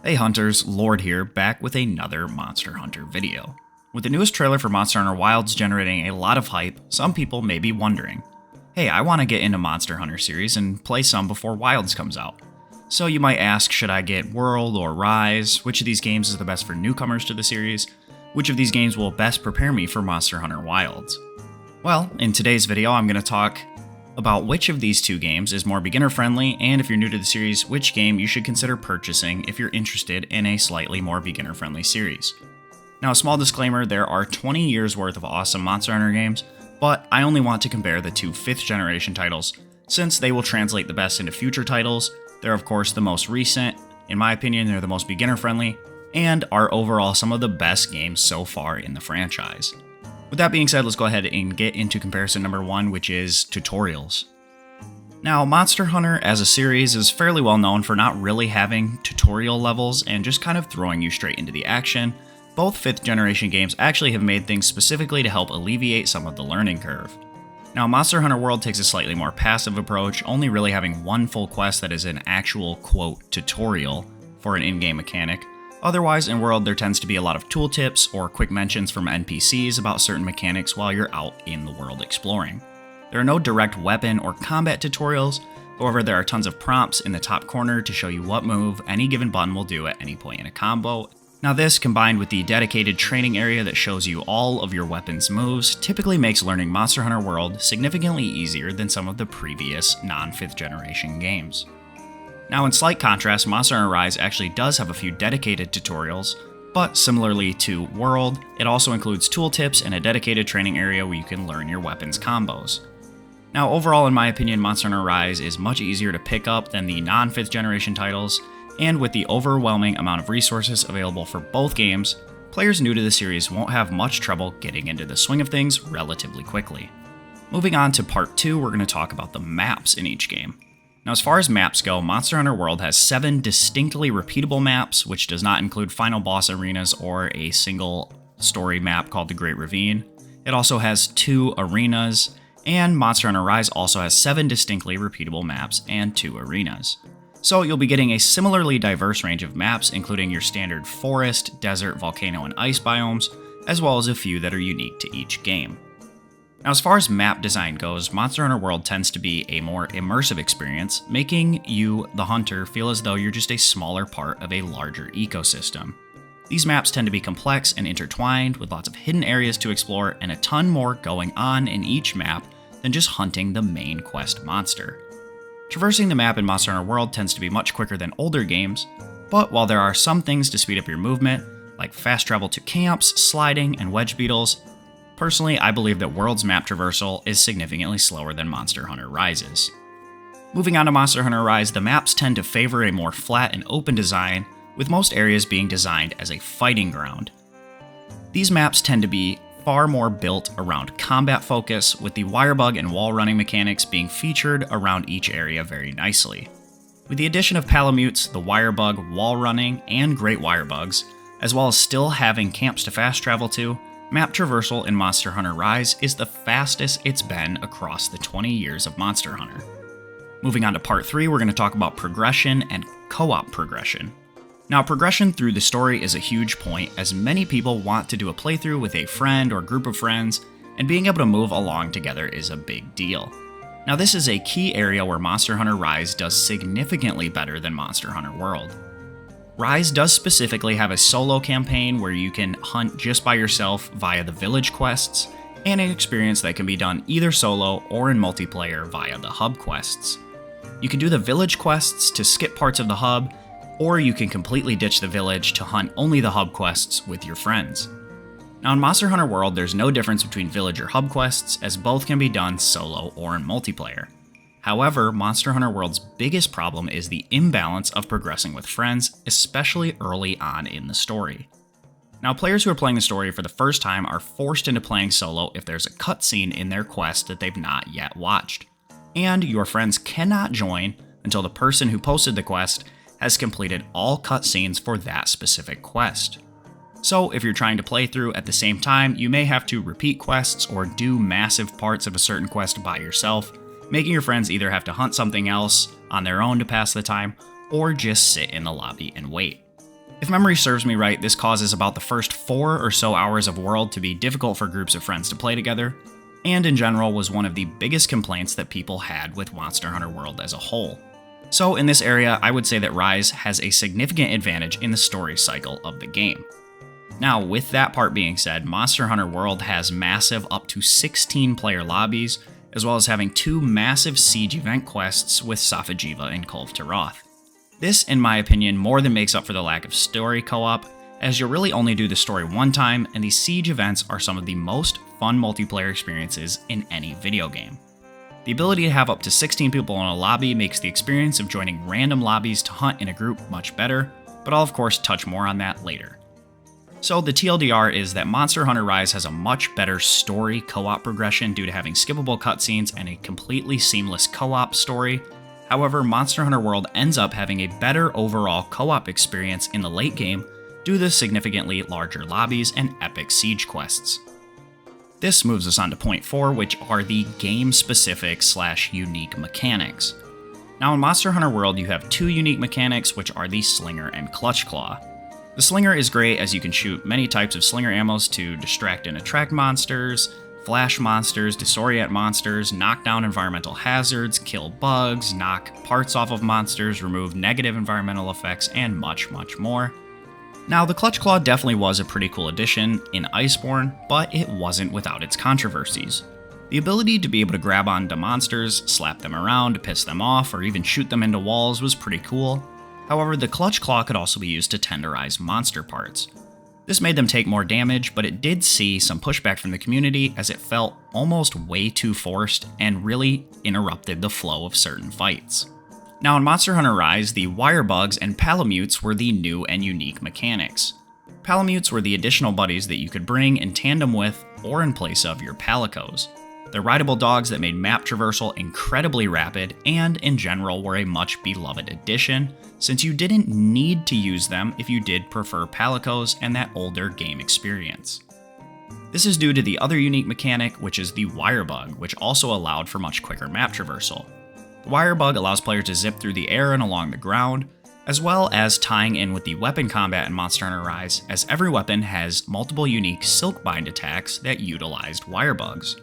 Hey Hunters, Lord here, back with another Monster Hunter video. With the newest trailer for Monster Hunter Wilds generating a lot of hype, some people may be wondering, hey, I want to get into Monster Hunter series and play some before Wilds comes out. So you might ask, should I get World or Rise? Which of these games is the best for newcomers to the series? Which of these games will best prepare me for Monster Hunter Wilds? Well, in today's video I'm going to talk about which of these two games is more beginner friendly, and if you're new to the series, which game you should consider purchasing if you're interested in a slightly more beginner friendly series. Now, a small disclaimer, there are 20 years worth of awesome Monster Hunter games, but I only want to compare the two 5th generation titles, since they will translate the best into future titles. They're of course the most recent, in my opinion they're the most beginner friendly, and are overall some of the best games so far in the franchise. With that being said, let's go ahead and get into comparison number 1, which is tutorials. Now, Monster Hunter as a series is fairly well known for not really having tutorial levels and just kind of throwing you straight into the action. Both 5th generation games actually have made things specifically to help alleviate some of the learning curve. Now, Monster Hunter World takes a slightly more passive approach, only really having one full quest that is an actual, quote, tutorial for an in-game mechanic. Otherwise, in World, there tends to be a lot of tooltips or quick mentions from NPCs about certain mechanics while you're out in the world exploring. There are no direct weapon or combat tutorials, however there are tons of prompts in the top corner to show you what move any given button will do at any point in a combo. Now this, combined with the dedicated training area that shows you all of your weapons' moves, typically makes learning Monster Hunter World significantly easier than some of the previous non-5th generation games. Now, in slight contrast, Monster Hunter Rise actually does have a few dedicated tutorials, but similarly to World, it also includes tooltips and a dedicated training area where you can learn your weapons combos. Now, overall, in my opinion, Monster Hunter Rise is much easier to pick up than the non-5th generation titles, and with the overwhelming amount of resources available for both games, players new to the series won't have much trouble getting into the swing of things relatively quickly. Moving on to part 2, we're going to talk about the maps in each game. Now, as far as maps go, Monster Hunter World has 7 distinctly repeatable maps, which does not include final boss arenas or a single story map called the Great Ravine. It also has 2 arenas, and Monster Hunter Rise also has 7 distinctly repeatable maps and 2 arenas. So you'll be getting a similarly diverse range of maps, including your standard forest, desert, volcano, and ice biomes, as well as a few that are unique to each game. Now, as far as map design goes, Monster Hunter World tends to be a more immersive experience, making you, the hunter, feel as though you're just a smaller part of a larger ecosystem. These maps tend to be complex and intertwined, with lots of hidden areas to explore and a ton more going on in each map than just hunting the main quest monster. Traversing the map in Monster Hunter World tends to be much quicker than older games, but while there are some things to speed up your movement, like fast travel to camps, sliding, and wedge beetles, personally, I believe that World's map traversal is significantly slower than Monster Hunter Rise's. Moving on to Monster Hunter Rise, the maps tend to favor a more flat and open design, with most areas being designed as a fighting ground. These maps tend to be far more built around combat focus, with the wirebug and wall running mechanics being featured around each area very nicely. With the addition of Palamutes, the wirebug, wall running, and great wirebugs, as well as still having camps to fast travel to, map traversal in Monster Hunter Rise is the fastest it's been across the 20 years of Monster Hunter. Moving on to part 3, we're going to talk about progression and co-op progression. Now, progression through the story is a huge point, as many people want to do a playthrough with a friend or group of friends, and being able to move along together is a big deal. Now, this is a key area where Monster Hunter Rise does significantly better than Monster Hunter World. Rise does specifically have a solo campaign where you can hunt just by yourself via the village quests, and an experience that can be done either solo or in multiplayer via the hub quests. You can do the village quests to skip parts of the hub, or you can completely ditch the village to hunt only the hub quests with your friends. Now, in Monster Hunter World, there's no difference between village or hub quests, as both can be done solo or in multiplayer. However, Monster Hunter World's biggest problem is the imbalance of progressing with friends, especially early on in the story. Now, players who are playing the story for the first time are forced into playing solo if there's a cutscene in their quest that they've not yet watched. And your friends cannot join until the person who posted the quest has completed all cutscenes for that specific quest. So if you're trying to play through at the same time, you may have to repeat quests or do massive parts of a certain quest by yourself, making your friends either have to hunt something else on their own to pass the time, or just sit in the lobby and wait. If memory serves me right, this causes about the first 4 or so hours of World to be difficult for groups of friends to play together, and in general was one of the biggest complaints that people had with Monster Hunter World as a whole. So in this area, I would say that Rise has a significant advantage in the story cycle of the game. Now, with that part being said, Monster Hunter World has massive up to 16 player lobbies, as well as having 2 massive siege event quests with Safajiva and Kulve Taroth. This, in my opinion, more than makes up for the lack of story co-op, as you'll really only do the story one time, and these siege events are some of the most fun multiplayer experiences in any video game. The ability to have up to 16 people in a lobby makes the experience of joining random lobbies to hunt in a group much better, but I'll of course touch more on that later. So the TLDR is that Monster Hunter Rise has a much better story co-op progression due to having skippable cutscenes and a completely seamless co-op story. However, Monster Hunter World ends up having a better overall co-op experience in the late game due to the significantly larger lobbies and epic siege quests. This moves us on to point 4, which are the game-specific / unique mechanics. Now in Monster Hunter World, you have 2 unique mechanics, which are the Slinger and Clutch Claw. The Slinger is great as you can shoot many types of Slinger ammos to distract and attract monsters, flash monsters, disorient monsters, knock down environmental hazards, kill bugs, knock parts off of monsters, remove negative environmental effects, and much, much more. Now, the Clutch Claw definitely was a pretty cool addition in Iceborne, but it wasn't without its controversies. The ability to be able to grab onto monsters, slap them around, piss them off, or even shoot them into walls was pretty cool. However, the Clutch Claw could also be used to tenderize monster parts. This made them take more damage, but it did see some pushback from the community as it felt almost way too forced and really interrupted the flow of certain fights. Now in Monster Hunter Rise, the Wire Bugs and Palamutes were the new and unique mechanics. Palamutes were the additional buddies that you could bring in tandem with or in place of your Palicos. They're rideable dogs that made map traversal incredibly rapid and in general were a much beloved addition, since you didn't need to use them if you did prefer Palicos and that older game experience. This is due to the other unique mechanic, which is the Wire Bug, which also allowed for much quicker map traversal. The Wire Bug allows players to zip through the air and along the ground, as well as tying in with the weapon combat in Monster Hunter Rise, as every weapon has multiple unique Silkbind attacks that utilized Wire Bugs.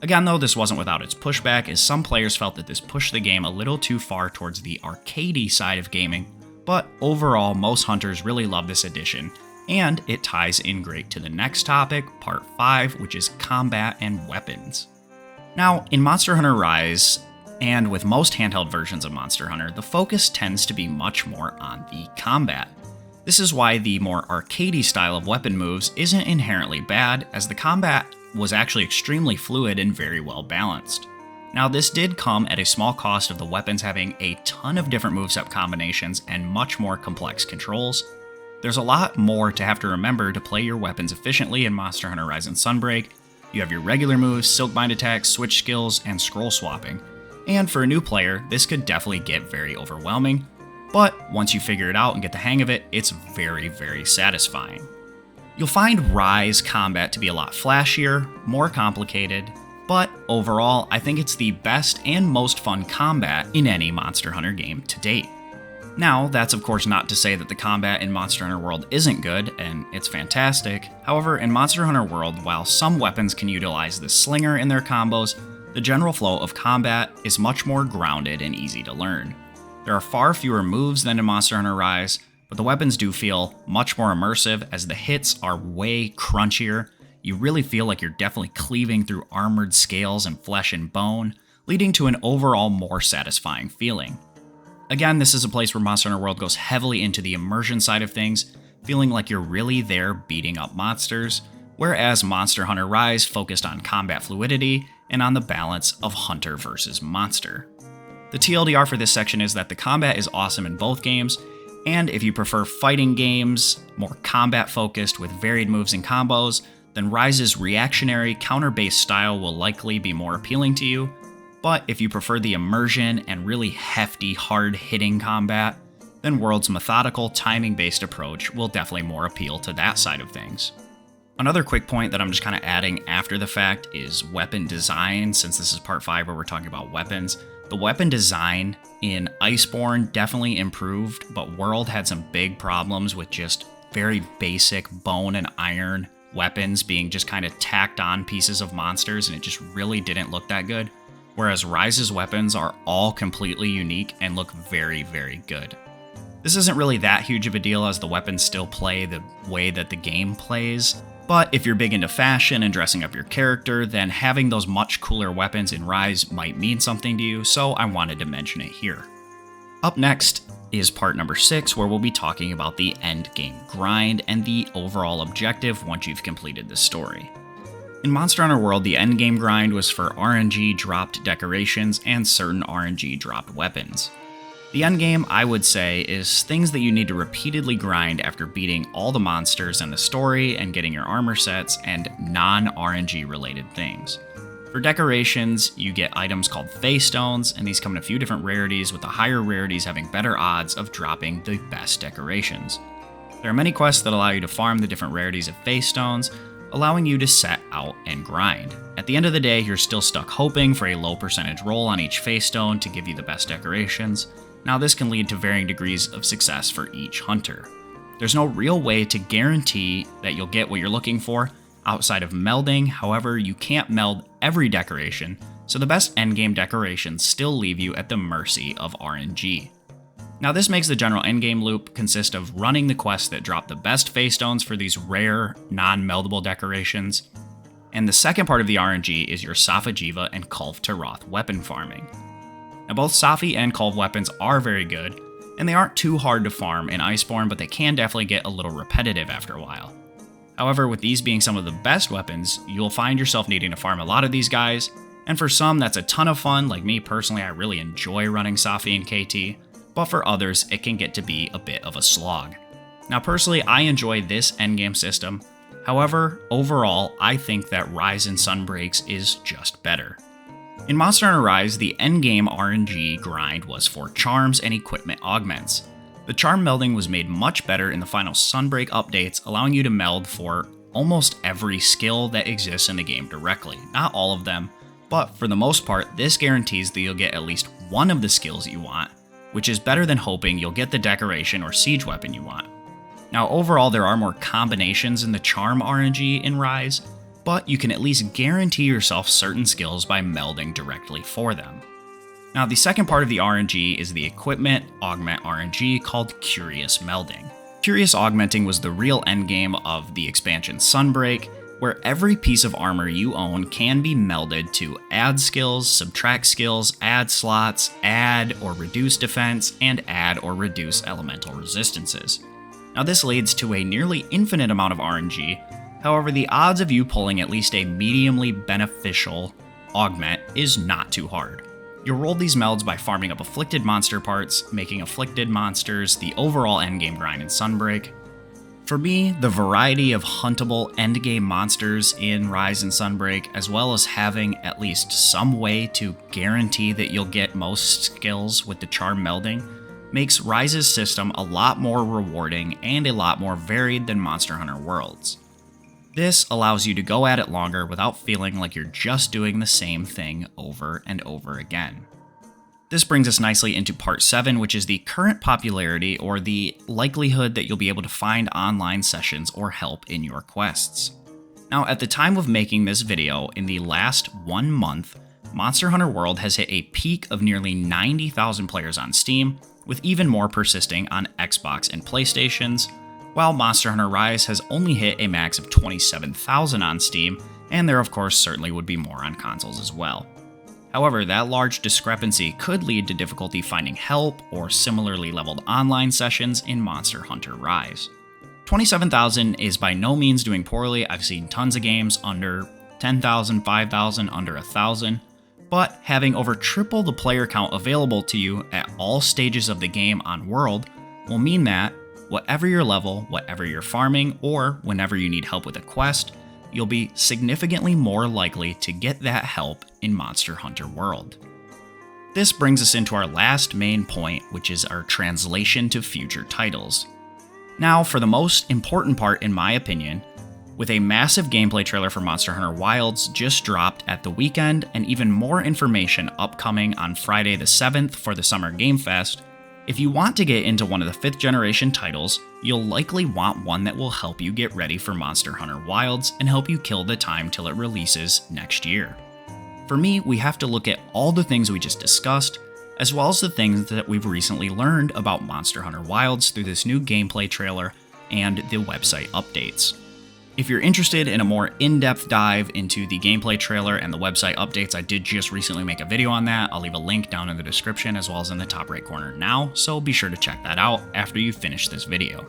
Again though, this wasn't without its pushback, as some players felt that this pushed the game a little too far towards the arcadey side of gaming, but overall most hunters really love this addition, and it ties in great to the next topic, part 5, which is combat and weapons. Now, in Monster Hunter Rise, and with most handheld versions of Monster Hunter, the focus tends to be much more on the combat. This is why the more arcadey style of weapon moves isn't inherently bad, as the combat was actually extremely fluid and very well balanced. Now this did come at a small cost of the weapons having a ton of different moveset combinations and much more complex controls. There's a lot more to have to remember to play your weapons efficiently in Monster Hunter Rise and Sunbreak. You have your regular moves, Silkbind attacks, switch skills, and scroll swapping. And for a new player, this could definitely get very overwhelming, but once you figure it out and get the hang of it, it's very, very satisfying. You'll find Rise combat to be a lot flashier, more complicated, but overall, I think it's the best and most fun combat in any Monster Hunter game to date. Now, that's of course not to say that the combat in Monster Hunter World isn't good, and it's fantastic. However, in Monster Hunter World, while some weapons can utilize the Slinger in their combos, the general flow of combat is much more grounded and easy to learn. There are far fewer moves than in Monster Hunter Rise, but the weapons do feel much more immersive as the hits are way crunchier. You really feel like you're definitely cleaving through armored scales and flesh and bone, leading to an overall more satisfying feeling. Again, this is a place where Monster Hunter World goes heavily into the immersion side of things, feeling like you're really there beating up monsters, whereas Monster Hunter Rise focused on combat fluidity and on the balance of hunter versus monster. The TLDR for this section is that the combat is awesome in both games, and if you prefer fighting games, more combat focused with varied moves and combos, then Rise's reactionary, counter-based style will likely be more appealing to you. But if you prefer the immersion and really hefty, hard-hitting combat, then World's methodical, timing-based approach will definitely more appeal to that side of things. Another quick point that I'm just kind of adding after the fact is weapon design, since this is part 5 where we're talking about weapons. The weapon design in Iceborne definitely improved, but World had some big problems with just very basic bone and iron weapons being just kind of tacked on pieces of monsters, and it just really didn't look that good. Whereas Rise's weapons are all completely unique and look very, very good. This isn't really that huge of a deal as the weapons still play the way that the game plays, but if you're big into fashion and dressing up your character, then having those much cooler weapons in Rise might mean something to you, so I wanted to mention it here. Up next is part number 6, where we'll be talking about the end game grind and the overall objective once you've completed the story. In Monster Hunter World, the end game grind was for RNG dropped decorations and certain RNG dropped weapons. The endgame, I would say, is things that you need to repeatedly grind after beating all the monsters in the story and getting your armor sets and non-RNG related things. For decorations, you get items called Face Stones, and these come in a few different rarities, with the higher rarities having better odds of dropping the best decorations. There are many quests that allow you to farm the different rarities of Face Stones, allowing you to set out and grind. At the end of the day, you're still stuck hoping for a low percentage roll on each Face Stone to give you the best decorations. Now, this can lead to varying degrees of success for each hunter. There's no real way to guarantee that you'll get what you're looking for outside of melding. However, you can't meld every decoration, so the best endgame decorations still leave you at the mercy of RNG. Now, this makes the general endgame loop consist of running the quests that drop the best Face Stones for these rare, non-meldable decorations, and the second part of the RNG is your Safajiva and Kulf Taroth weapon farming. Now, both Safi and Kulf weapons are very good, and they aren't too hard to farm in Iceborne, but they can definitely get a little repetitive after a while. However, with these being some of the best weapons, you'll find yourself needing to farm a lot of these guys, and for some that's a ton of fun. Like me personally, I really enjoy running Safi and KT, but for others it can get to be a bit of a slog. Now personally, I enjoy this endgame system. However, overall, I think that Rise and Sunbreaks is just better. In Monster Hunter Rise, the endgame RNG grind was for charms and equipment augments. The charm melding was made much better in the final Sunbreak updates, allowing you to meld for almost every skill that exists in the game directly. Not all of them, but for the most part, this guarantees that you'll get at least one of the skills you want, which is better than hoping you'll get the decoration or siege weapon you want. Now overall, there are more combinations in the charm RNG in Rise, but you can at least guarantee yourself certain skills by melding directly for them. Now, the second part of the RNG is the equipment augment RNG called Curious Melding. Curious Augmenting was the real endgame of the expansion Sunbreak, where every piece of armor you own can be melded to add skills, subtract skills, add slots, add or reduce defense, and add or reduce elemental resistances. Now, this leads to a nearly infinite amount of RNG. However, the odds of you pulling at least a mediumly beneficial augment is not too hard. You'll roll these melds by farming up afflicted monster parts, making afflicted monsters the overall endgame grind in Sunbreak. For me, the variety of huntable endgame monsters in Rise and Sunbreak, as well as having at least some way to guarantee that you'll get most skills with the charm melding, makes Rise's system a lot more rewarding and a lot more varied than Monster Hunter World's. This allows you to go at it longer without feeling like you're just doing the same thing over and over again. This brings us nicely into part 7, which is the current popularity or the likelihood that you'll be able to find online sessions or help in your quests. Now, at the time of making this video, in the last 1 month, Monster Hunter World has hit a peak of nearly 90,000 players on Steam, with even more persisting on Xbox and PlayStations, while Monster Hunter Rise has only hit a max of 27,000 on Steam, and there of course certainly would be more on consoles as well. However, that large discrepancy could lead to difficulty finding help or similarly leveled online sessions in Monster Hunter Rise. 27,000 is by no means doing poorly. I've seen tons of games under 10,000, 5,000, under 1,000, but having over triple the player count available to you at all stages of the game on World will mean that whatever your level, whatever you're farming, or whenever you need help with a quest, you'll be significantly more likely to get that help in Monster Hunter World. This brings us into our last main point, which is our translation to future titles. Now, for the most important part in my opinion, With a massive gameplay trailer for Monster Hunter Wilds just dropped at the weekend, and even more information upcoming on Friday the 7th for the Summer Game Fest, if you want to get into one of the 5th generation titles, you'll likely want one that will help you get ready for Monster Hunter Wilds and help you kill the time till it releases next year. For me, we have to look at all the things we just discussed, as well as the things that we've recently learned about Monster Hunter Wilds through this new gameplay trailer and the website updates. If you're interested in a more in-depth dive into the gameplay trailer and the website updates, I did just recently make a video on that. I'll leave a link down in the description as well as in the top right corner now, so be sure to check that out after you finish this video.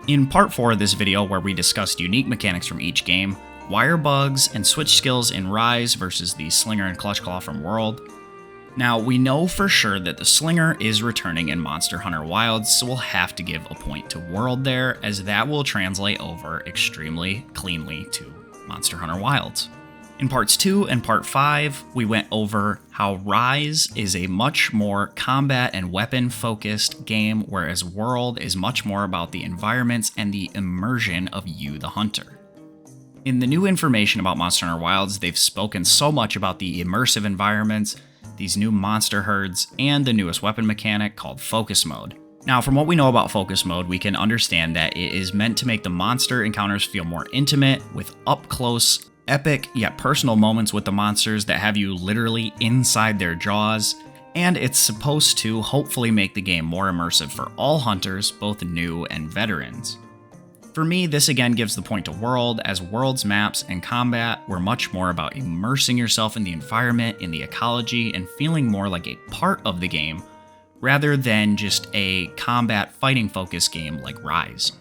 In part 4 of this video, where we discussed unique mechanics from each game, wire bugs, and switch skills in Rise versus the Slinger and Clutch Claw from World. Now, we know for sure that the Slinger is returning in Monster Hunter Wilds, so we'll have to give a point to World there, as that will translate over extremely cleanly to Monster Hunter Wilds. In parts 2 and part 5, we went over how Rise is a much more combat and weapon focused game, whereas World is much more about the environments and the immersion of you, the hunter. In the new information about Monster Hunter Wilds, they've spoken so much about the immersive environments, these new monster herds, and the newest weapon mechanic called Focus Mode. Now, from what we know about Focus Mode, we can understand that it is meant to make the monster encounters feel more intimate, with up-close, epic yet personal moments with the monsters that have you literally inside their jaws, and it's supposed to hopefully make the game more immersive for all hunters, both new and veterans. For me, this again gives the point to World, as World's maps and combat were much more about immersing yourself in the environment, in the ecology, and feeling more like a part of the game, rather than just a combat fighting focused game like Rise.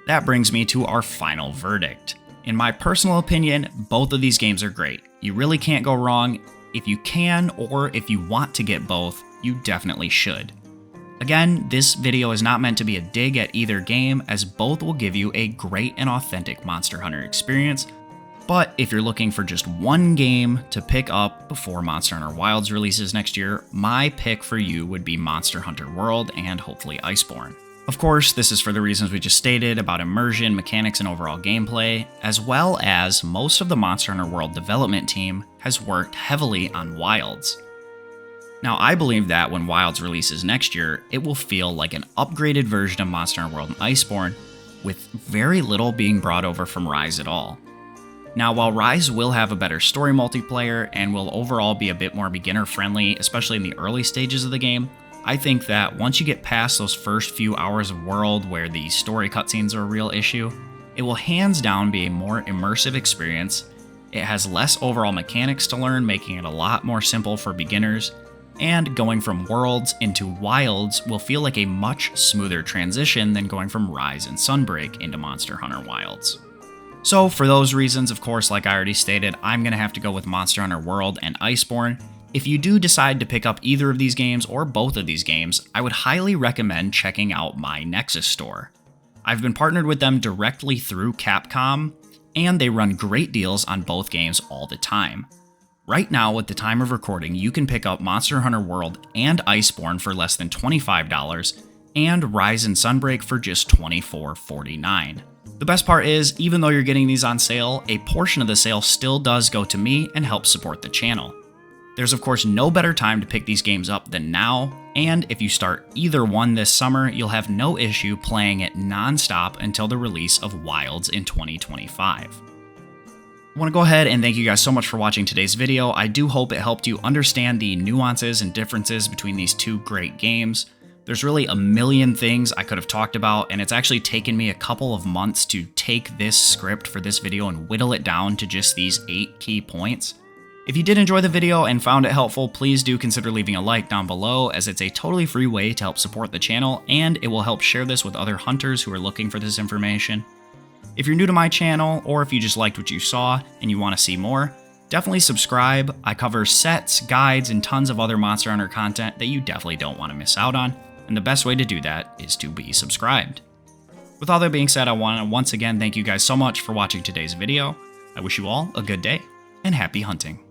That brings me to our final verdict. In my personal opinion, both of these games are great. You really can't go wrong. If you can, or if you want to get both, you definitely should. Again, this video is not meant to be a dig at either game, as both will give you a great and authentic Monster Hunter experience, but if you're looking for just one game to pick up before Monster Hunter Wilds releases next year, my pick for you would be Monster Hunter World and hopefully Iceborne. Of course, this is for the reasons we just stated about immersion, mechanics, and overall gameplay, as well as most of the Monster Hunter World development team has worked heavily on Wilds. Now, I believe that when Wilds releases next year, it will feel like an upgraded version of Monster Hunter World and Iceborne, with very little being brought over from Rise at all. Now, while Rise will have a better story multiplayer and will overall be a bit more beginner-friendly, especially in the early stages of the game, I think that once you get past those first few hours of World where the story cutscenes are a real issue, it will hands down be a more immersive experience. It has less overall mechanics to learn, making it a lot more simple for beginners, and going from Worlds into Wilds will feel like a much smoother transition than going from Rise and Sunbreak into Monster Hunter Wilds. So for those reasons, of course, like I already stated, I'm going to have to go with Monster Hunter World and Iceborne. If you do decide to pick up either of these games or both of these games, I would highly recommend checking out my Nexus store. I've been partnered with them directly through Capcom, and they run great deals on both games all the time. Right now, at the time of recording, you can pick up Monster Hunter World and Iceborne for less than $25, and Rise and Sunbreak for just $24.49. The best part is, even though you're getting these on sale, a portion of the sale still does go to me and helps support the channel. There's of course no better time to pick these games up than now, and if you start either one this summer, you'll have no issue playing it non-stop until the release of Wilds in 2025. I want to go ahead and thank you guys so much for watching today's video. I do hope it helped you understand the nuances and differences between these two great games. There's really a million things I could have talked about, and it's actually taken me a couple of months to take this script for this video and whittle it down to just these 8 key points. If you did enjoy the video and found it helpful, please do consider leaving a like down below, as it's a totally free way to help support the channel, and it will help share this with other hunters who are looking for this information. If you're new to my channel, or if you just liked what you saw and you want to see more, definitely subscribe. I cover sets, guides, and tons of other Monster Hunter content that you definitely don't want to miss out on, and the best way to do that is to be subscribed. With all that being said, I want to once again thank you guys so much for watching today's video. I wish you all a good day, and happy hunting.